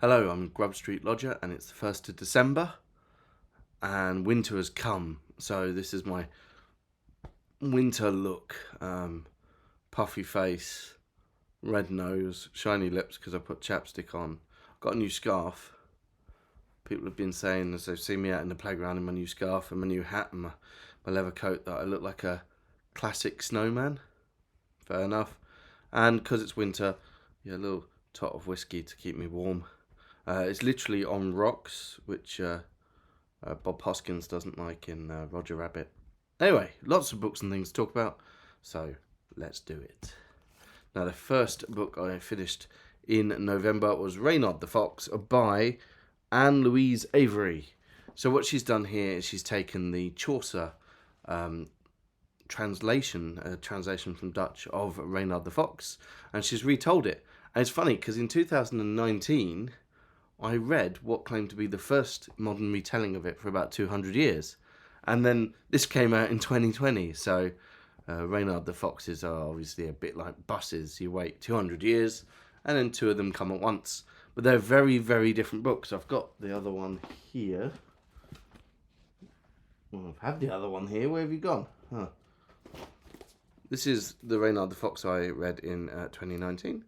Hello, I'm Grub Street Lodger, and it's the 1st of December, and winter has come. So this is my winter look. Puffy face, red nose, shiny lips because I put chapstick on. Got a new scarf. People have been saying as they've seen me out in the playground in my new scarf and my new hat and my leather coat that I look like a classic snowman. Fair enough. And because it's winter, a little tot of whiskey to keep me warm. It's literally on rocks, which Bob Hoskins doesn't like in Roger Rabbit. Anyway, lots of books and things to talk about, so let's do it. Now, the first book I finished in November was Reynard the Fox by Louise Avery. So what she's done here is she's taken the Chaucer translation from Dutch of Reynard the Fox, and she's retold it. And it's funny because in 2019... I read what claimed to be the first modern retelling of it for about 200 years. And then this came out in 2020. So Reynard the Foxes are obviously a bit like buses. You wait 200 years and then two of them come at once. But they're very, very different books. I've got the other one here. Well, I've had the other one here. Where have you gone? Huh. This is the Reynard the Fox I read in 2019.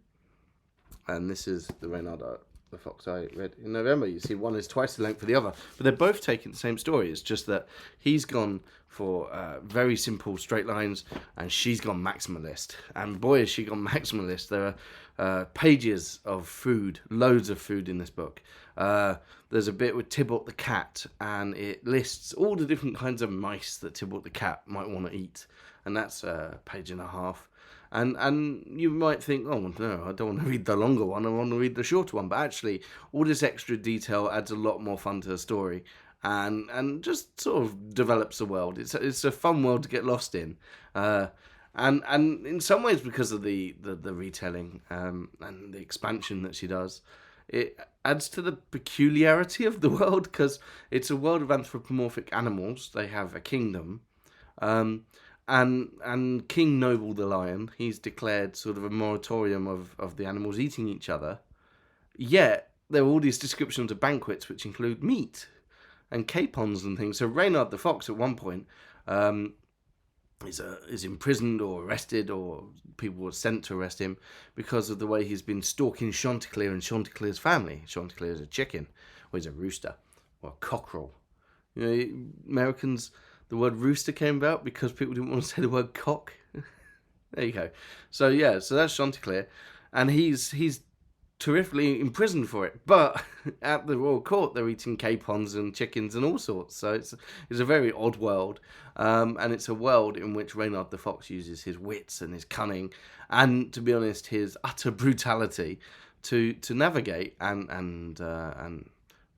And this is the Reynard the Fox I read in November. You see, one is twice the length of the other, but they're both taking the same story. It's just that he's gone for very simple straight lines, and she's gone maximalist. And boy, has she gone maximalist. There are pages of food, loads of food in this book. There's a bit with Tybalt the cat, and it lists all the different kinds of mice that Tybalt the cat might want to eat, and that's a page and a half. And you might think, oh no, I don't want to read the longer one, I want to read the shorter one. But actually, all this extra detail adds a lot more fun to the story, and just sort of develops the world. It's a fun world to get lost in, and in some ways because of the retelling and the expansion that she does, it adds to the peculiarity of the world because it's a world of anthropomorphic animals. They have a kingdom. And King Noble the Lion, he's declared sort of a moratorium of the animals eating each other. Yet, there are all these descriptions of banquets which include meat and capons and things. So Reynard the Fox at one point is imprisoned or arrested, or people were sent to arrest him because of the way he's been stalking Chanticleer and Chanticleer's family. Chanticleer is a chicken, or he's a rooster, or a cockerel. You know, Americans... The word rooster came about because people didn't want to say the word cock. There you go. So that's Chanticleer. And he's terrifically imprisoned for it. But at the royal court, they're eating capons and chickens and all sorts. So it's a very odd world. And it's a world in which Reynard the Fox uses his wits and his cunning and, to be honest, his utter brutality to navigate and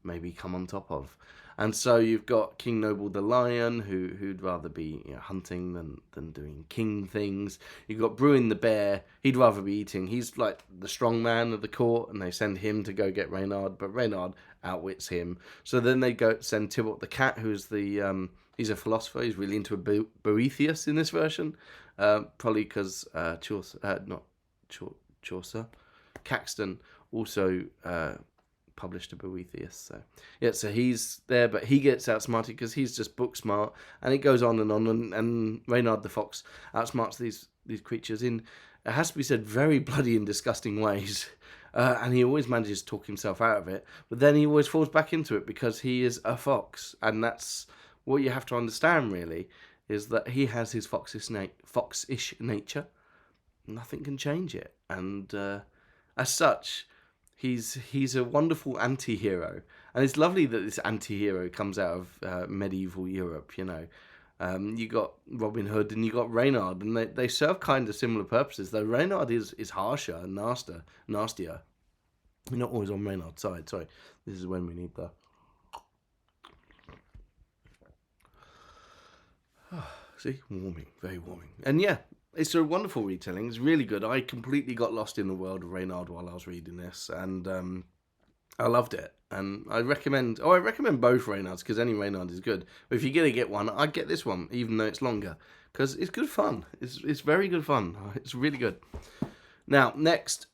maybe come on top of. And so you've got King Noble the Lion, who'd rather be hunting than doing king things. You've got Bruin the Bear, he'd rather be eating. He's like the strong man of the court, and they send him to go get Reynard, but Reynard outwits him. So then they go send Tybalt the cat, who's he's a philosopher. He's really into Boethius in this version, probably because Chaucer, Caxton also... published a Boethius, so he's there, but he gets outsmarted because he's just book smart, and it goes on, and Reynard the Fox outsmarts these creatures in, it has to be said, very bloody and disgusting ways, and he always manages to talk himself out of it, but then he always falls back into it because he is a fox, and that's what you have to understand really, is that he has his foxish nature. Nothing can change it, and as such, He's a wonderful anti-hero, and it's lovely that this anti-hero comes out of medieval Europe. You got Robin Hood and you got Reynard, and they serve kind of similar purposes. Though Reynard is harsher and nastier. You're not always on Reynard's side. Sorry, this is when we need the. See, warming, very warming, and yeah. It's a wonderful retelling. It's really good. I completely got lost in the world of Reynard while I was reading this, and I loved it. And I recommend both Reynards because any Reynard is good. But if you're gonna get one, I'd get this one, even though it's longer, because it's good fun. It's very good fun. It's really good. Now, next,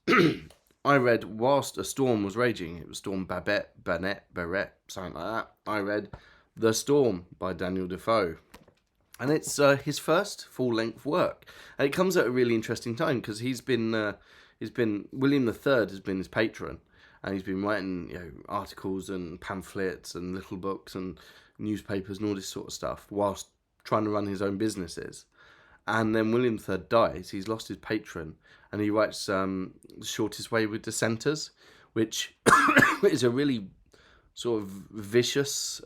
I read whilst a storm was raging. It was Storm Babette, Barrett, something like that. I read The Storm by Daniel Defoe. And it's his first full-length work. And it comes at a really interesting time because William III has been his patron. And he's been writing articles and pamphlets and little books and newspapers and all this sort of stuff whilst trying to run his own businesses. And then William III dies, he's lost his patron, and he writes The Shortest Way with Dissenters, which is a really sort of vicious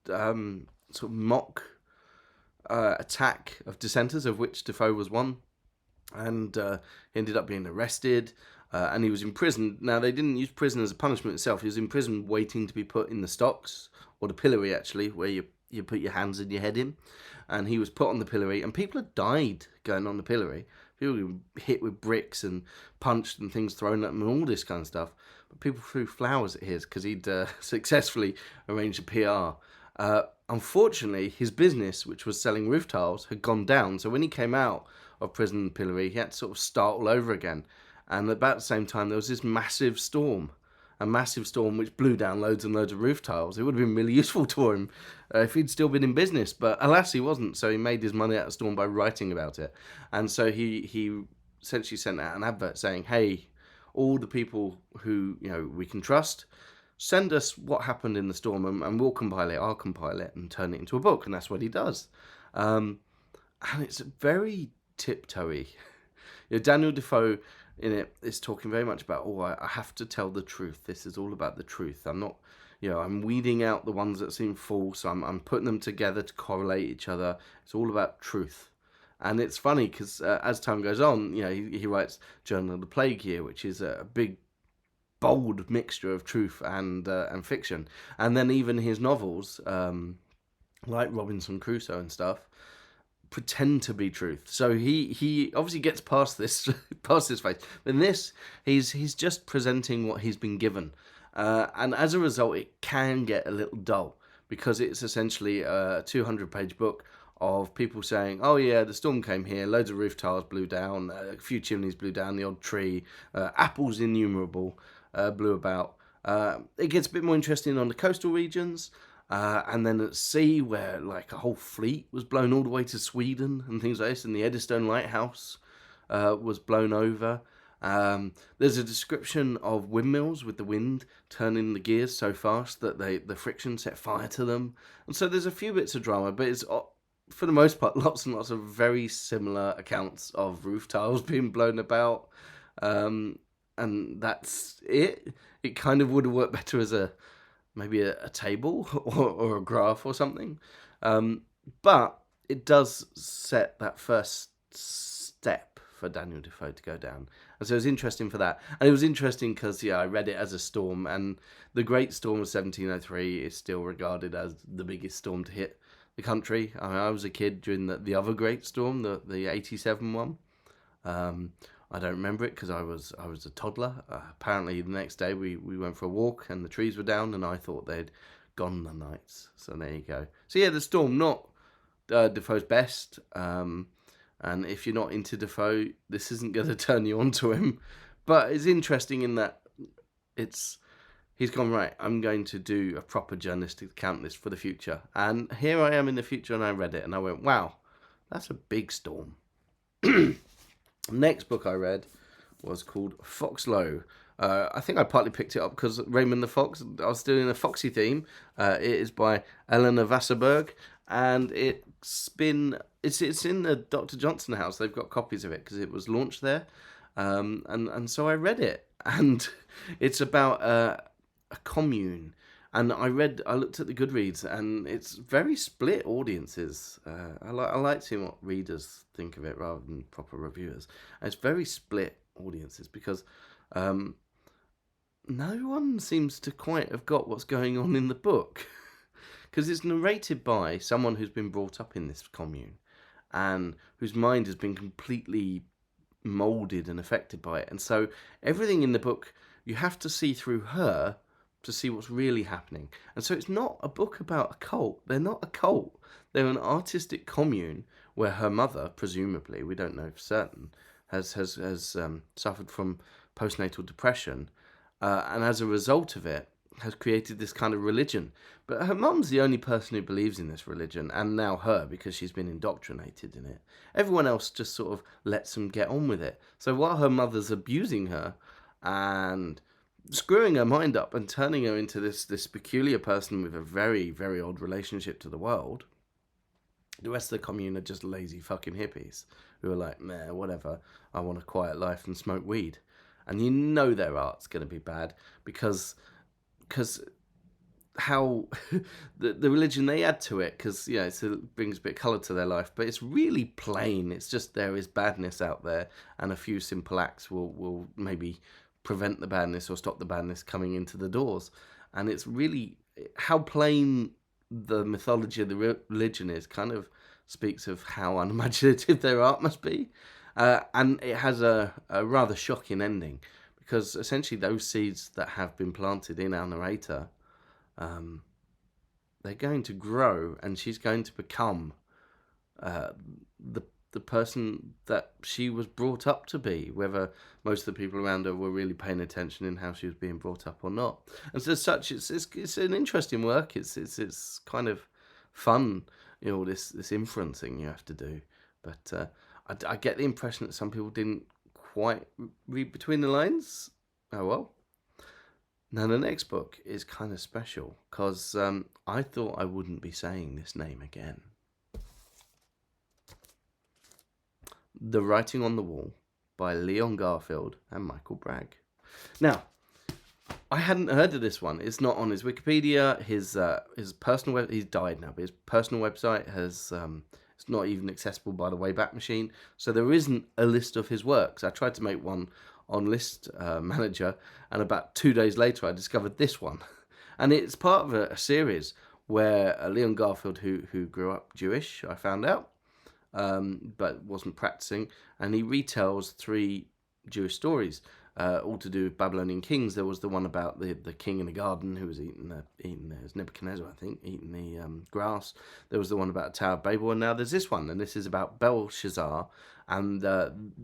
sort of mock attack of dissenters, of which Defoe was one. And he ended up being arrested, and he was imprisoned. Now, they didn't use prison as a punishment itself. He was in prison waiting to be put in the stocks, or the pillory, actually, where you put your hands and your head in. And he was put on the pillory, and people had died going on the pillory. People were hit with bricks and punched and things thrown at them and all this kind of stuff. But people threw flowers at his because he'd successfully arranged a PR. Unfortunately, his business, which was selling roof tiles, had gone down. So when he came out of prison pillory, he had to sort of start all over again. And about the same time, there was this massive storm. A massive storm which blew down loads and loads of roof tiles. It would have been really useful to him if he'd still been in business, but alas, he wasn't. So he made his money out of the storm by writing about it. And so he essentially sent out an advert saying, hey, all the people who we can trust, send us what happened in the storm and we'll compile it. I'll compile it and turn it into a book. And that's what he does. And it's very tiptoey. Daniel Defoe in it is talking very much about, I have to tell the truth. This is all about the truth. I'm not, I'm weeding out the ones that seem false. I'm putting them together to correlate each other. It's all about truth. And it's funny because as time goes on, he writes Journal of the Plague Year, which is a big, bold mixture of truth and fiction. And then even his novels, like Robinson Crusoe and stuff, pretend to be truth. So he obviously gets past this phase. But in this, he's just presenting what he's been given, and as a result, it can get a little dull because it's essentially a 200-page book of people saying, "Oh yeah, the storm came here, loads of roof tiles blew down, a few chimneys blew down, the odd tree, apples innumerable blew about." It gets a bit more interesting on the coastal regions. And then at sea, where like a whole fleet was blown all the way to Sweden and things like this, and the Eddystone Lighthouse was blown over. There's a description of windmills with the wind turning the gears so fast that the friction set fire to them. And so there's a few bits of drama, but it's for the most part lots and lots of very similar accounts of roof tiles being blown about. And that's it. It kind of would have worked better as maybe a table or a graph or something. But it does set that first step for Daniel Defoe to go down. And so it was interesting for that. And it was interesting because, I read it as a storm. And the Great Storm of 1703 is still regarded as the biggest storm to hit the country. I was a kid during the other Great Storm, the 87 one. I don't remember it because I was a toddler. Apparently, the next day we went for a walk and the trees were down, and I thought they'd gone the nights. So there you go. So yeah, the storm, not Defoe's best. And if you're not into Defoe, this isn't going to turn you on to him. But it's interesting in that he's gone, right, I'm going to do a proper journalistic account of this for the future. And here I am in the future, and I read it, and I went, wow, that's a big storm. Next book I read was called Foxlowe. I think I partly picked it up because Raymond the Fox, I was doing a foxy theme. It is by Eleanor Wasserberg, and it's in the Dr. Johnson house. They've got copies of it because it was launched there. And so I read it, and it's about a commune. And I looked at the Goodreads, and it's very split audiences. I like seeing what readers think of it rather than proper reviewers. And it's very split audiences because no one seems to quite have got what's going on in the book. Because it's narrated by someone who's been brought up in this commune and whose mind has been completely moulded and affected by it. And so everything in the book, you have to see through her to see what's really happening. And so it's not a book about a cult. They're not a cult. They're an artistic commune where her mother, presumably, we don't know for certain, has suffered from postnatal depression, and as a result of it, has created this kind of religion. But her mum's the only person who believes in this religion, and now her, because she's been indoctrinated in it. Everyone else just sort of lets them get on with it. So while her mother's abusing her and screwing her mind up and turning her into this peculiar person with a very, very odd relationship to the world, the rest of the commune are just lazy fucking hippies who are like, meh, whatever, I want a quiet life and smoke weed. And you know their art's going to be bad because how the religion they add to it, because it brings a bit of colour to their life, but it's really plain. It's just there is badness out there, and a few simple acts will maybe prevent the badness or stop the badness coming into the doors. And it's really how plain the mythology of the religion is, kind of speaks of how unimaginative their art must be. And it has a rather shocking ending, because essentially those seeds that have been planted in our narrator, they're going to grow, and she's going to become the person that she was brought up to be, whether most of the people around her were really paying attention in how she was being brought up or not. And so as such, it's an interesting work. It's kind of fun, this inferencing you have to do. But I get the impression that some people didn't quite read between the lines. Oh well. Now the next book is kind of special because I thought I wouldn't be saying this name again. The Writing on the Wall by Leon Garfield and Michael Bragg. Now, I hadn't heard of this one. It's not on his Wikipedia. His personal he's died now, but his personal website has it's not even accessible by the Wayback Machine. So there isn't a list of his works. I tried to make one on List Manager, and about 2 days later I discovered this one. And it's part of a series where Leon Garfield, who grew up Jewish, I found out, but wasn't practicing, and he retells 3 Jewish stories, all to do with Babylonian kings. There was the one about the king in the garden who was eating it was Nebuchadnezzar, I think, eating the grass. There was the one about the Tower of Babel, and now there's this one, and this is about Belshazzar, and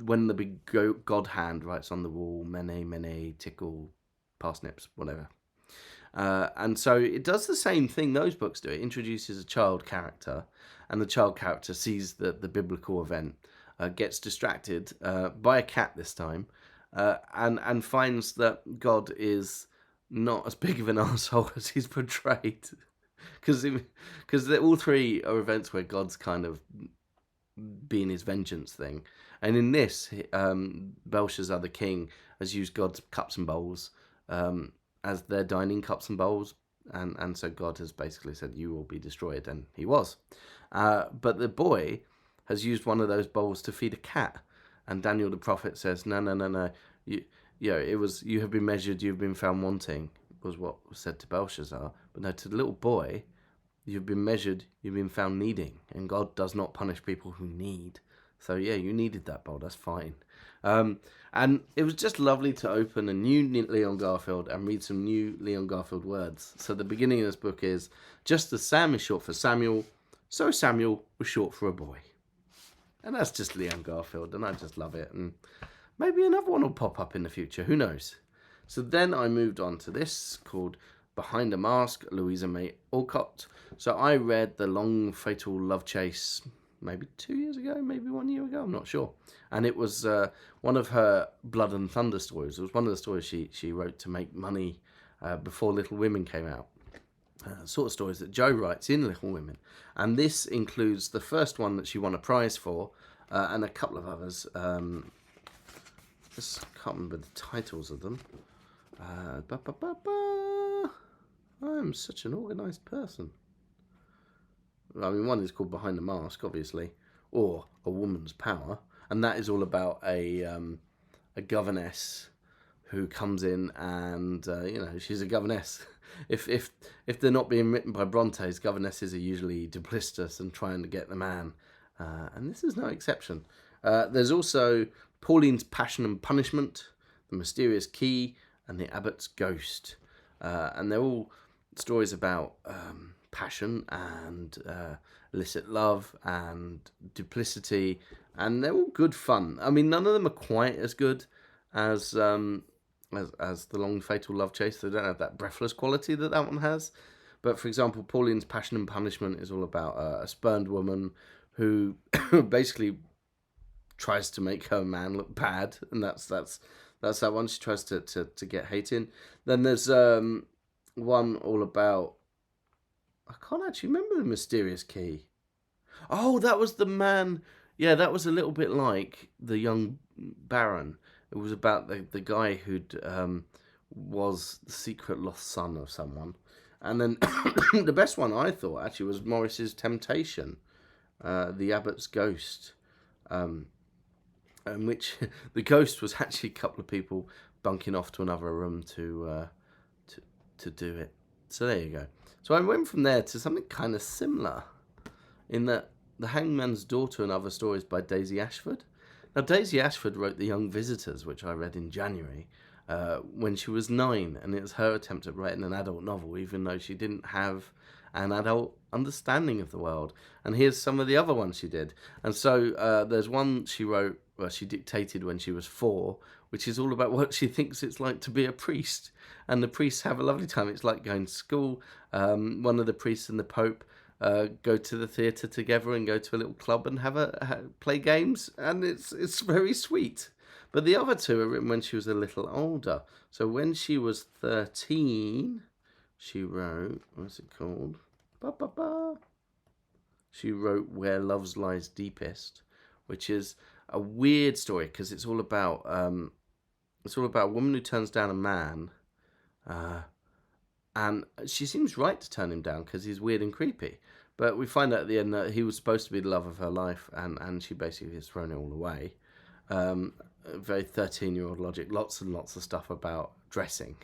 when the big god hand writes on the wall, mene, mene, tickle, parsnips, whatever. And so it does the same thing those books do. It introduces a child character, and the child character sees the biblical event, gets distracted by a cat this time, and finds that God is not as big of an asshole as he's portrayed. Because all 3 are events where God's kind of being his vengeance thing. And in this, Belshazzar the king has used God's cups and bowls as their dining cups and bowls, and so God has basically said, you will be destroyed, and he was. But the boy has used one of those bowls to feed a cat, and Daniel the prophet says, no, you have been measured, you've been found wanting, was what was said to Belshazzar. But no, to the little boy, you've been measured, you've been found needing, and God does not punish people who need. So yeah, you needed that bowl, that's fine. And it was just lovely to open a new Leon Garfield and read some new Leon Garfield words. So the beginning of this book is, just as Sam is short for Samuel, so Samuel was short for a boy. And that's just Leon Garfield, and I just love it. And maybe another one will pop up in the future, who knows? So then I moved on to this, called Behind a Mask, Louisa May Alcott. So I read The Long Fatal Love Chase maybe 2 years ago, maybe 1 year ago, I'm not sure. And it was one of her Blood and Thunder stories. It was one of the stories she wrote to make money before Little Women came out. Sort of stories that Joe writes in Little Women. And this includes the first one that she won a prize for, and a couple of others. Just can't remember the titles of them. I'm such an organised person. I mean, one is called Behind the Mask, obviously, or A Woman's Power, and that is all about a governess who comes in and she's a governess. If they're not being written by Bronte's, governesses are usually duplicitous and trying to get the man, and this is no exception. There's also Pauline's Passion and Punishment, The Mysterious Key, and The Abbot's Ghost, and they're all stories about passion and illicit love and duplicity, and they're all good fun. I mean, none of them are quite as good as as the Long Fatal Love Chase. They don't have that breathless quality that one has. But for example, Pauline's Passion and Punishment is all about a spurned woman who basically tries to make her man look bad, and that's that one. She tries to get hating. Then there's one all about, I can't actually remember the mysterious key. Oh, that was the man. Yeah, that was a little bit like the young Baron. It was about the guy who'd was the secret lost son of someone. And then the best one I thought actually was Morris's Temptation, the Abbot's Ghost, in which the ghost was actually a couple of people bunking off to another room to do it. So there you go. So I went from there to something kind of similar, in that The Hangman's Daughter and Other Stories by Daisy Ashford. Now, Daisy Ashford wrote The Young Visitors, which I read in January, when she was 9, and it was her attempt at writing an adult novel, even though she didn't have an adult understanding of the world. And here's some of the other ones she did. And so there's one she wrote, well, she dictated when she was 4, which is all about what she thinks it's like to be a priest. And the priests have a lovely time. It's like going to school. One of the priests and the Pope go to the theatre together and go to a little club and play games, and it's very sweet. But the other two are written when she was a little older. So when she was 13, she wrote, what's it called? She wrote Where Love Lies Deepest, which is a weird story because it's all about a woman who turns down a man, and she seems right to turn him down because he's weird and creepy. But we find out at the end that he was supposed to be the love of her life, and she basically has thrown it all away. Very 13-year-old logic, lots and lots of stuff about dressing.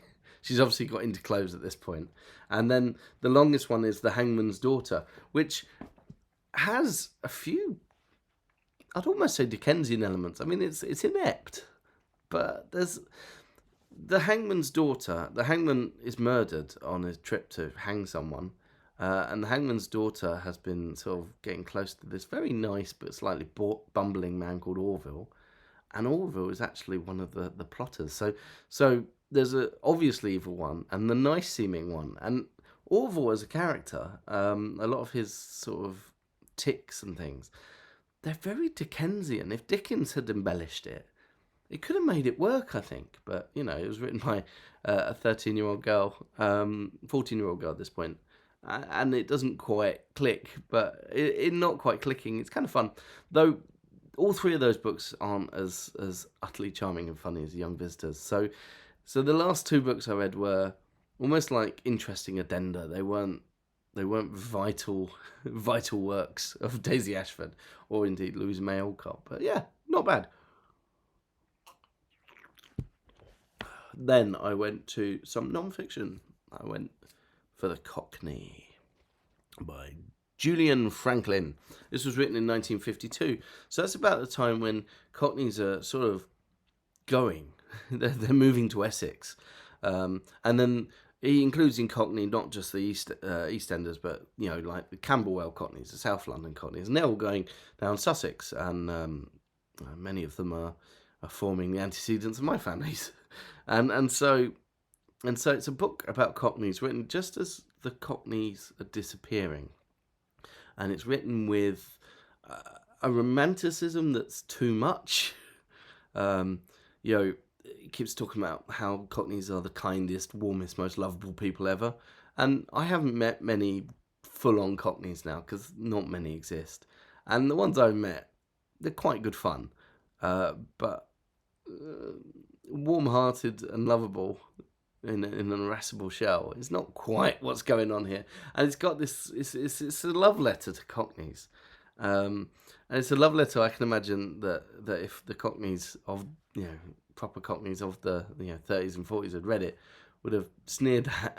She's obviously got into clothes at this point. And then the longest one is The Hangman's Daughter, which has a few, I'd almost say Dickensian elements. I mean, it's inept, but there's The Hangman's Daughter. The hangman is murdered on his trip to hang someone. And the hangman's daughter has been sort of getting close to this very nice but slightly bumbling man called Orville. And Orville is actually one of the plotters. So there's a obviously evil one and the nice seeming one. And Orville as a character, a lot of his sort of tics and things, they're very Dickensian. If Dickens had embellished it, it could have made it work, I think. But, you know, it was written by a 13-year-old girl, 14-year-old girl at this point. And it doesn't quite click, but in not quite clicking, it's kind of fun. Though all three of those books aren't as utterly charming and funny as The Young Visitors. So the last two books I read were almost like interesting addenda. They weren't vital works of Daisy Ashford or indeed Louisa May Alcott. But yeah, not bad. Then I went to some non-fiction. I went for The Cockney by Julian Franklyn. This was written in 1952. So that's about the time when Cockneys are sort of going. They're moving to Essex. And then he includes in Cockney not just the EastEnders, but, you know, like the Camberwell Cockneys, the South London Cockneys. And they're all going down Sussex. And many of them are forming the antecedents of my families. And so it's a book about Cockneys written just as the Cockneys are disappearing. And it's written with a romanticism that's too much. You know, it keeps talking about how Cockneys are the kindest, warmest, most lovable people ever. And I haven't met many full-on Cockneys now, because not many exist. And the ones I've met, they're quite good fun. But warm-hearted and lovable in an irascible shell is not quite what's going on here. And it's got this, it's a love letter to Cockneys. And it's a love letter I can imagine that if the Cockneys of, you know, proper Cockneys of the 30s and 40s had read it, would have sneered at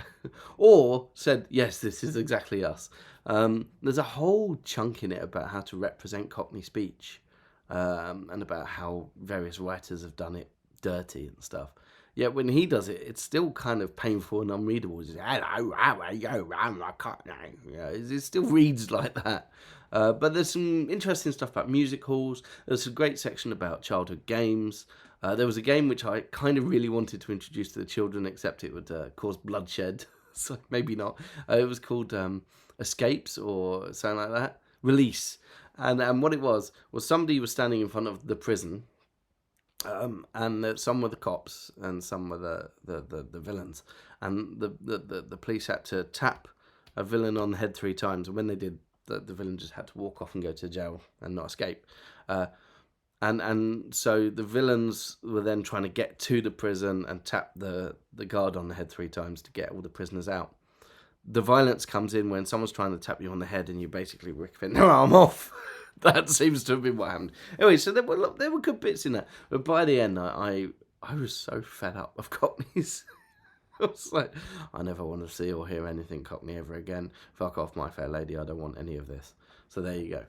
or said, yes, this is exactly us. There's a whole chunk in it about how to represent Cockney speech, and about how various writers have done it dirty and stuff. Yet when he does it, it's still kind of painful and unreadable. It's, hello, how are you? I'm a Cockney. It still reads like that. But there's some interesting stuff about music halls. There's a great section about childhood games. There was a game which I kind of really wanted to introduce to the children, except it would cause bloodshed. So maybe not. It was called Escapes or something like that. Release. And what it was somebody was standing in front of the prison. And some were the cops and some were the villains, and the police had to tap a villain on the head 3 times, and when they did, the villain just had to walk off and go to jail and not escape. And so the villains were then trying to get to the prison and tap the guard on the head 3 times to get all the prisoners out. The violence comes in when someone's trying to tap you on the head and you basically rip their arm off. That seems to have been what happened. Anyway, so there were good bits in that. But by the end, I was so fed up of Cockneys. I was like, I never want to see or hear anything Cockney ever again. Fuck off, my fair lady. I don't want any of this. So there you go.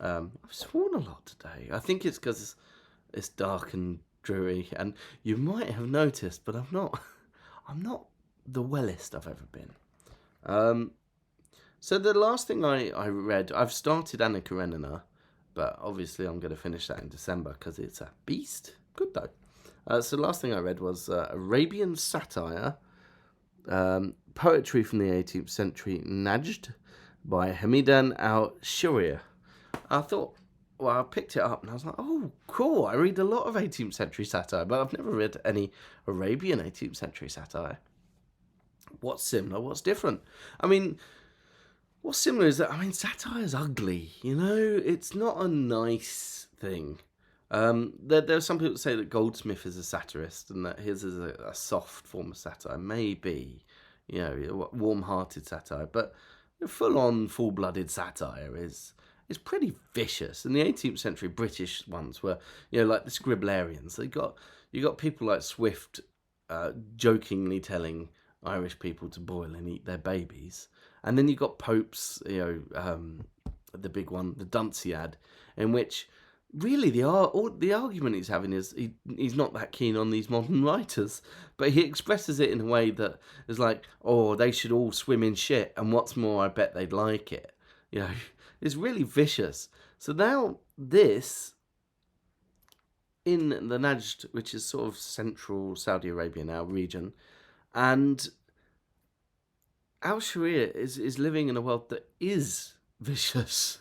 I've sworn a lot today. I think it's because it's dark and dreary. And you might have noticed, but I'm not the wellest I've ever been. So the last thing I read, I've started Anna Karenina, but obviously I'm going to finish that in December because it's a beast. Good though. So the last thing I read was Arabian Satire, poetry from the 18th century, Najd, by Hmēdān Al-Shwē'ir. I thought, well, I picked it up and I was like, oh, cool. I read a lot of 18th century satire, but I've never read any Arabian 18th century satire. What's similar? What's different? I mean, what's similar is that, satire is ugly, It's not a nice thing. There are some people that say that Goldsmith is a satirist and that his is a soft form of satire. Maybe, warm-hearted satire. But full-on, full-blooded satire is pretty vicious. And the 18th century British ones were, like the Scriblarians. You got people like Swift jokingly telling Irish people to boil and eat their babies. And then you got Pope's, the big one, the Dunciad, in which really the argument he's having is he's not that keen on these modern writers, but he expresses it in a way that is like, oh, they should all swim in shit, and what's more, I bet they'd like it. It's really vicious. So now this, in the Najd, which is sort of central Saudi Arabia now, region, and Al-Shwē'ir is living in a world that is vicious.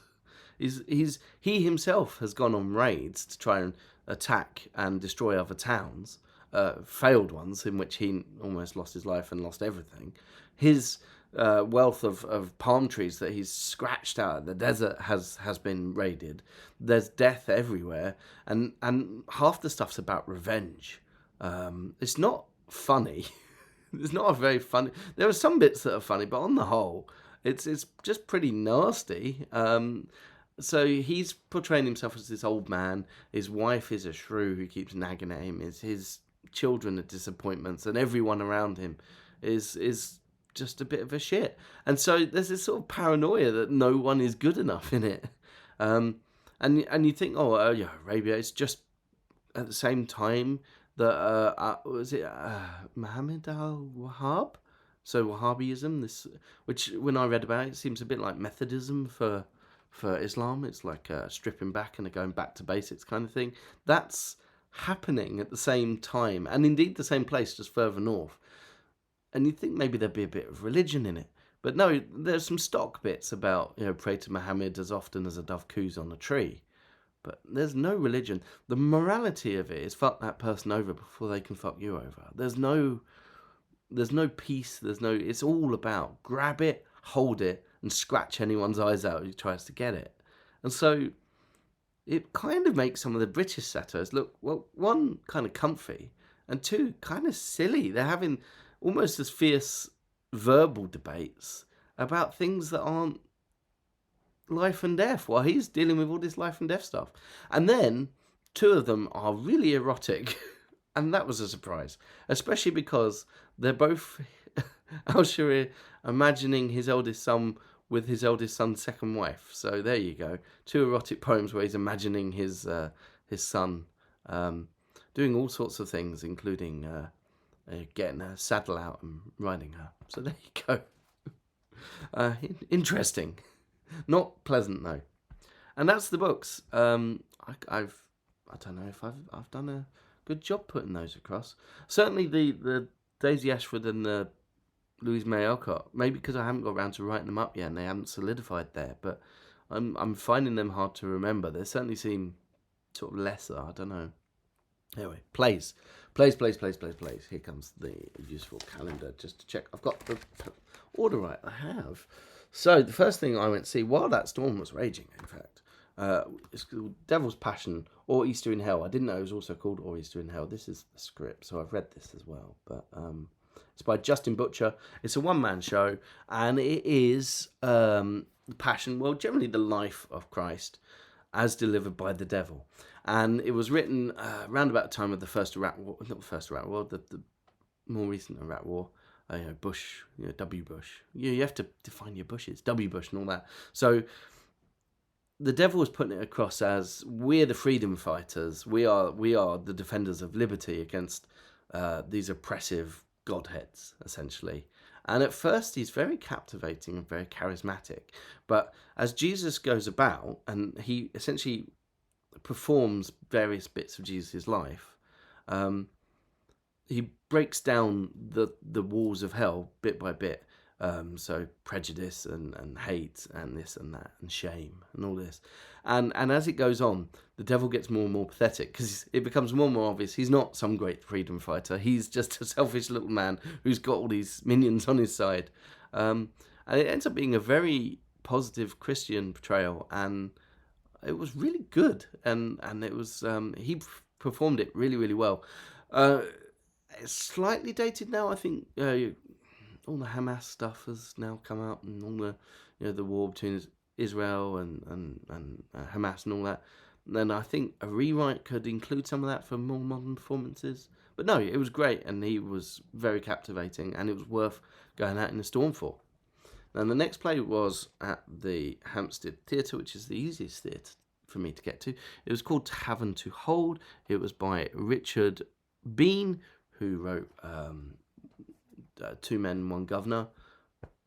He himself has gone on raids to try and attack and destroy other towns, failed ones in which he almost lost his life and lost everything. His wealth of palm trees that he's scratched out of the desert has been raided. There's death everywhere, and half the stuff's about revenge. It's not funny. It's not a very funny. There are some bits that are funny, but on the whole, it's just pretty nasty. So he's portraying himself as this old man. His wife is a shrew who keeps nagging at him. His children are disappointments, and everyone around him is just a bit of a shit. And so there's this sort of paranoia that no one is good enough in it. And you think, yeah, Arabia. It's just at the same time that was it Muhammad al-Wahhab? So Wahhabism, which when I read about it, seems a bit like Methodism for Islam. It's like stripping back and going back to basics kind of thing. That's happening at the same time, and indeed the same place, just further north. And you'd think maybe there'd be a bit of religion in it. But no, there's some stock bits about, pray to Muhammad as often as a dove coos on a tree. But there's no religion. The morality of it is fuck that person over before they can fuck you over. There's no peace. It's all about grab it, hold it, and scratch anyone's eyes out who tries to get it. And so it kind of makes some of the British satires look, well, one, kind of comfy, and two, kind of silly. They're having almost as fierce verbal debates about things that aren't life and death while he's dealing with all this life and death stuff. And then two of them are really erotic, and that was a surprise, especially because they're both Al-Shwē'ir imagining his eldest son with his eldest son's second wife. So there you go, two erotic poems where he's imagining his son doing all sorts of things, including getting her saddle out and riding her. So there you go. Interesting. Not pleasant, though. And that's the books. I don't know if I've done a good job putting those across. Certainly the Daisy Ashford and the Louise May Alcott, maybe because I haven't got around to writing them up yet and they haven't solidified there, but I'm finding them hard to remember. They certainly seem sort of lesser, I don't know. Anyway, plays. Here comes the useful calendar just to check I've got the order right. I have. So the first thing I went to see while that storm was raging, in fact, it's called Devil's Passion or Easter in Hell. I didn't know it was also called Or Easter in Hell. This is the script, so I've read this as well, but it's by Justin Butcher. It's a one-man show, and it is the passion, well, generally the life of Christ as delivered by the devil. And it was written around about the time of the first Iraq War, not the first Iraq War, the more recent Iraq War, Bush, W. Bush. You have to define your Bushes, W. Bush and all that. So the devil was putting it across as, we're the freedom fighters, we are the defenders of liberty against these oppressive godheads, essentially. And at first he's very captivating and very charismatic, but as Jesus goes about and he essentially performs various bits of Jesus' life, he breaks down the walls of hell bit by bit. So prejudice and hate and this and that and shame and all this. And as it goes on, the devil gets more and more pathetic because it becomes more and more obvious he's not some great freedom fighter. He's just a selfish little man who's got all these minions on his side. And it ends up being a very positive Christian portrayal, and it was really good. And it was he performed it really, really well. It's slightly dated now, I think. All the Hamas stuff has now come out, and all the war between Israel and Hamas and all that. And then I think a rewrite could include some of that for more modern performances. But no, it was great, and he was very captivating, and it was worth going out in the storm for. And the next play was at the Hampstead Theatre, which is the easiest theatre for me to get to. It was called To Have and To Hold. It was by Richard Bean, who wrote Two Men, One Governor,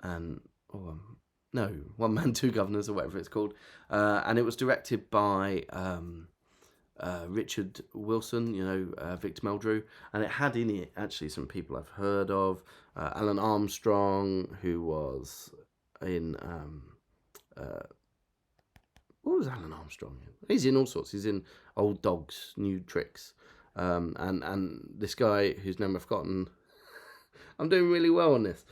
and One Man, Two Governors, or whatever it's called. And it was directed by Richard Wilson, Victor Meldrew, and it had in it actually some people I've heard of. Alan Armstrong, who was in what was Alan Armstrong in? He's in all sorts. He's in Old Dogs, New Tricks, and this guy whose name I've forgotten. I'm doing really well on this.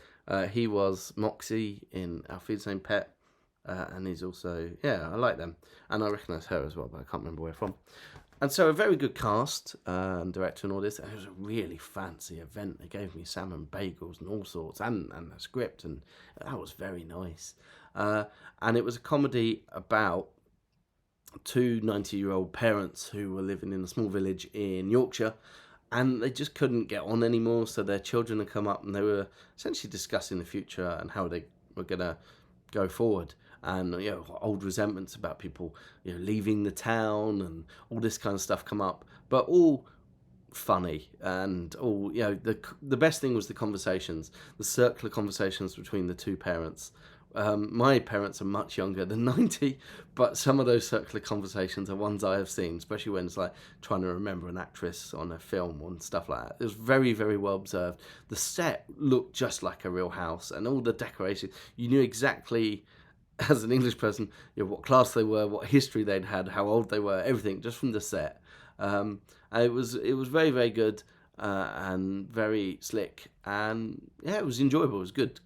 He was Moxie in Alfie's Same Pet, and he's also, I like them, and I recognise her as well, but I can't remember where from. And so a very good cast and director and all this, and it was a really fancy event. They gave me salmon bagels and all sorts, and a script, and that was very nice. And it was a comedy about two 90-year-old parents who were living in a small village in Yorkshire, and they just couldn't get on anymore, so their children had come up and they were essentially discussing the future and how they were going to go forward. And, old resentments about people, leaving the town and all this kind of stuff come up, but all funny and all, the best thing was the conversations, the circular conversations between the two parents. My parents are much younger than 90, but some of those circular conversations are ones I have seen, especially when it's like trying to remember an actress on a film and stuff like that. It was very, very well observed. The set looked just like a real house, and all the decorations, you knew exactly, as an English person, what class they were, what history they'd had, how old they were, everything, just from the set. And it was very, very good, and very slick, and it was enjoyable, it was good.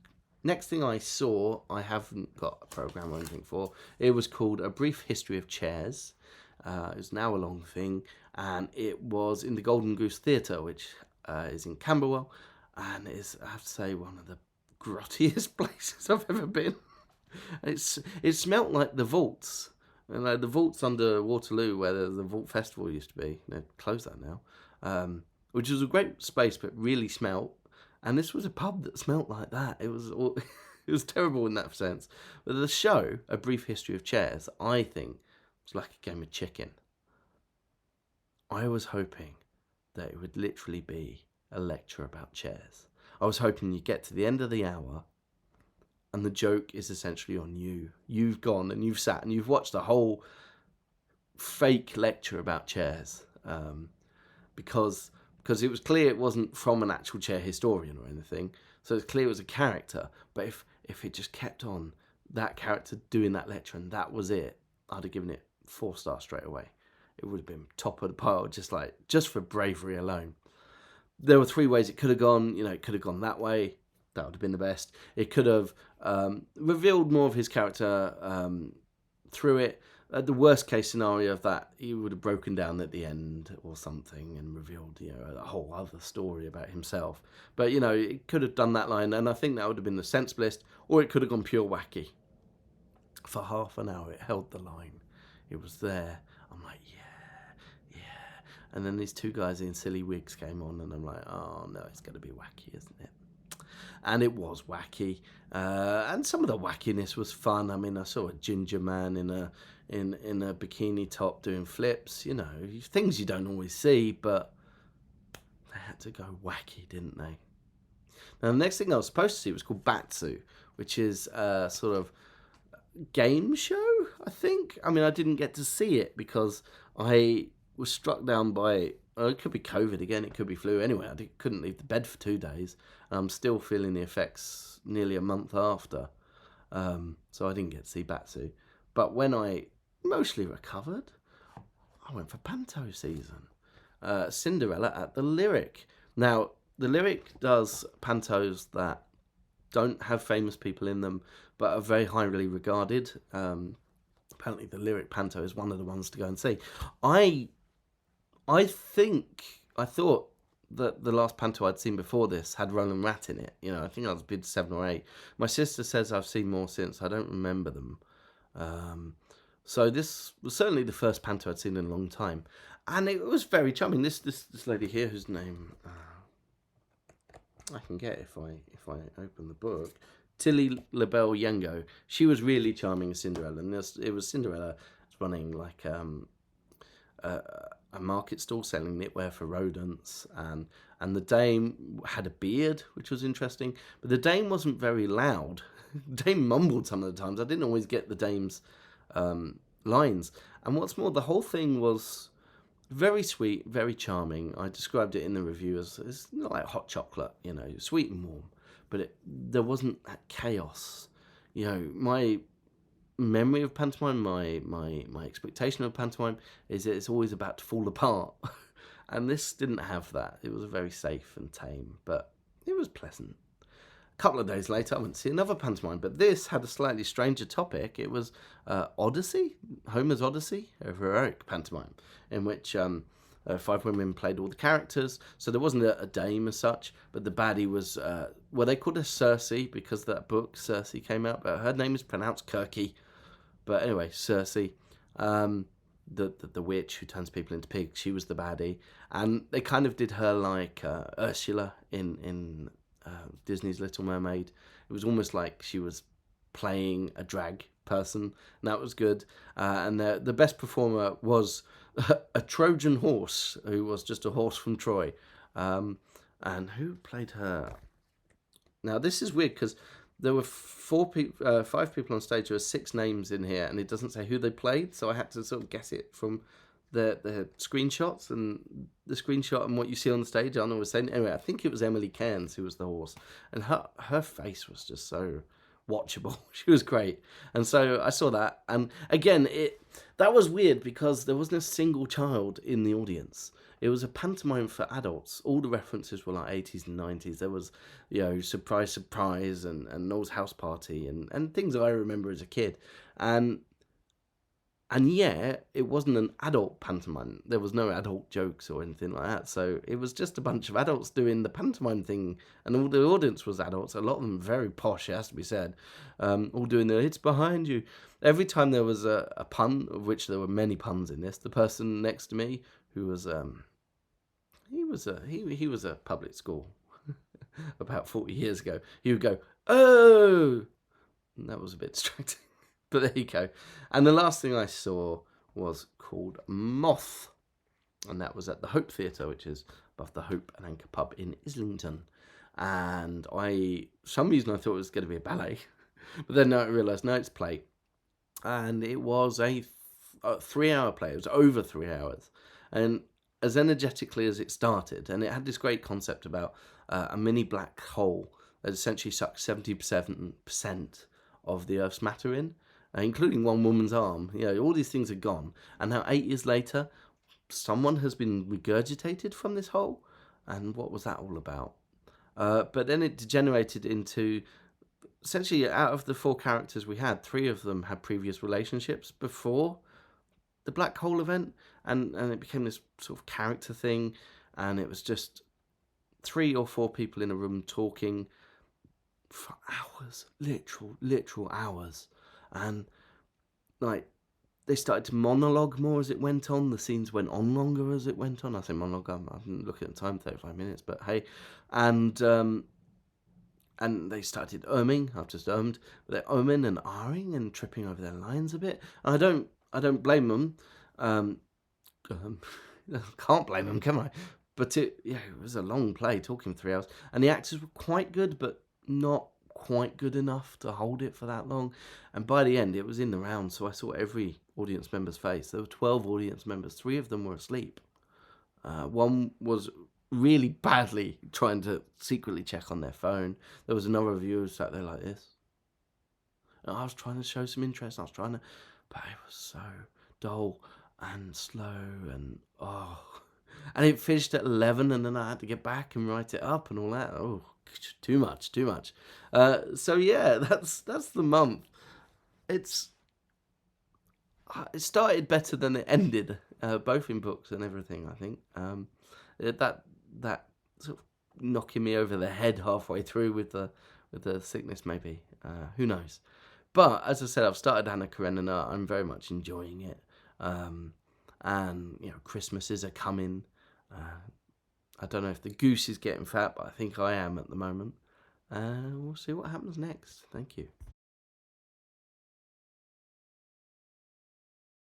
Next thing I saw, I haven't got a programme or anything for. It was called A Brief History of Chairs. It was an hour-long thing, and it was in the Golden Goose Theatre, which is in Camberwell, and is, I have to say, one of the grottiest places I've ever been. It smelt like the vaults, and the vaults under Waterloo, where the Vault Festival used to be. They've closed that now, which was a great space, but really smelt. And this was a pub that smelt like that. It was terrible in that sense. But the show, A Brief History of Chairs, I think, was like a game of chicken. I was hoping that it would literally be a lecture about chairs. I was hoping you'd get to the end of the hour and the joke is essentially on you. You've gone and you've sat and you've watched a whole fake lecture about chairs, because it was clear it wasn't from an actual chair historian or anything. So it's clear it was a character. But if it just kept on that character doing that lecture and that was it, I'd have given it 4 stars straight away. It would have been top of the pile, just for bravery alone. There were 3 ways it could have gone. It could have gone that way. That would have been the best. It could have revealed more of his character through it. The worst case scenario of that, he would have broken down at the end or something and revealed, a whole other story about himself. But, it could have done that line, and I think that would have been the sensiblest, or it could have gone pure wacky. For half an hour, it held the line. It was there. I'm like, yeah. And then these 2 guys in silly wigs came on, and I'm like, oh, no, it's going to be wacky, isn't it? And it was wacky. And some of the wackiness was fun. I mean, I saw a ginger man in a bikini top doing flips, things you don't always see, but they had to go wacky, didn't they? Now, the next thing I was supposed to see was called Batsu, which is a sort of game show, I think. I mean, I didn't get to see it because I was struck down by, it could be COVID again, it could be flu. Anyway, I couldn't leave the bed for 2 days, and I'm still feeling the effects nearly a month after. So I didn't get to see Batsu. But when I mostly recovered, I went for Panto season. Cinderella at the Lyric. Now, the Lyric does pantos that don't have famous people in them, but are very highly regarded. Apparently, the Lyric panto is one of the ones to go and see. I thought that the last panto I'd seen before this had Roland Rat in it. I think I was bid 7 or 8. My sister says I've seen more since. I don't remember them. So this was certainly the first panto I'd seen in a long time, and it was very charming. This lady here, whose name I can get if I open the book, Tilly LaBelle Yengo. She was really charming as Cinderella, and it was Cinderella running like a market stall selling knitwear for rodents, and the dame had a beard, which was interesting, but the dame wasn't very loud. The dame mumbled some of the times. I didn't always get the dame's lines, and what's more, the whole thing was very sweet, very charming. I described it in the review as it's not like hot chocolate, sweet and warm, but there wasn't that chaos. My memory of pantomime, my expectation of pantomime is that it's always about to fall apart, and this didn't have that. It was very safe and tame, but it was pleasant. A couple of days later, I went to see another pantomime, but this had a slightly stranger topic. It was Odyssey, Homer's Odyssey, a heroic pantomime, in which 5 women played all the characters. So there wasn't a dame as such, but the baddie was, they called her Circe because that book, Circe, came out, but her name is pronounced Kirky. But anyway, Circe, the witch who turns people into pigs, she was the baddie. And they kind of did her like Ursula in Disney's Little Mermaid. It was almost like she was playing a drag person, and that was good. And the best performer was a Trojan horse, who was just a horse from Troy. And who played her? Now, this is weird because there were 5 people on stage. There were 6 names in here, and it doesn't say who they played, so I had to sort of guess it from the screenshots, and the screenshot and what you see on the stage. I was saying, anyway, I think it was Emily Cairns who was the horse, and her face was just so watchable. She was great, and so I saw that, and again, that was weird because there wasn't a single child in the audience. It was a pantomime for adults. All the references were like 80s and 90s. There was, Surprise, Surprise, and Noel's House Party, and things that I remember as a kid, and yet, it wasn't an adult pantomime. There was no adult jokes or anything like that. So it was just a bunch of adults doing the pantomime thing. And all the audience was adults. A lot of them very posh, it has to be said. All doing the, it's behind you. Every time there was a pun, of which there were many puns in this, the person next to me, who was, he was a public school about 40 years ago. He would go, oh! And that was a bit distracting. But there you go. And the last thing I saw was called Moth. And that was at the Hope Theatre, which is above the Hope and Anchor pub in Islington. And for some reason I thought it was going to be a ballet, but then I realised, no, it's play. And it was a 3-hour play. It was over 3 hours. And as energetically as it started, and it had this great concept about a mini black hole that essentially sucks 77% of the Earth's matter in, including one woman's arm. All these things are gone. And now 8 years later, someone has been regurgitated from this hole. And what was that all about? But then it degenerated into, essentially, out of the 4 characters we had, 3 of them had previous relationships before the black hole event, and it became this sort of character thing, and it was just 3 or 4 people in a room talking for hours, literal hours, and they started to monologue more as it went on. The scenes went on longer as it went on. I say monologue, I'm looking at the time, 35 minutes, but hey. And they started umming. I've just ummed. But they're umming and ahhing and tripping over their lines a bit. And I don't blame them. Can't blame them, can I? But it was a long play, talking 3 hours. And the actors were quite good, but not quite good enough to hold it for that long. And by the end, it was in the round, so I saw every audience member's face. There were 12 audience members. 3 of them were asleep. One was really badly trying to secretly check on their phone. There was another viewer who sat there like this. And I was trying to show some interest. But it was so dull and slow and and it finished at 11, and then I had to get back and write it up and all that. Too much. So yeah, that's the month. It started better than it ended, both in books and everything. I think that sort of knocking me over the head halfway through with the sickness, maybe. Who knows? But as I said, I've started Anna Karenina. I'm very much enjoying it. And Christmases are coming. I don't know if the goose is getting fat, but I think I am at the moment. We'll see what happens next. Thank you.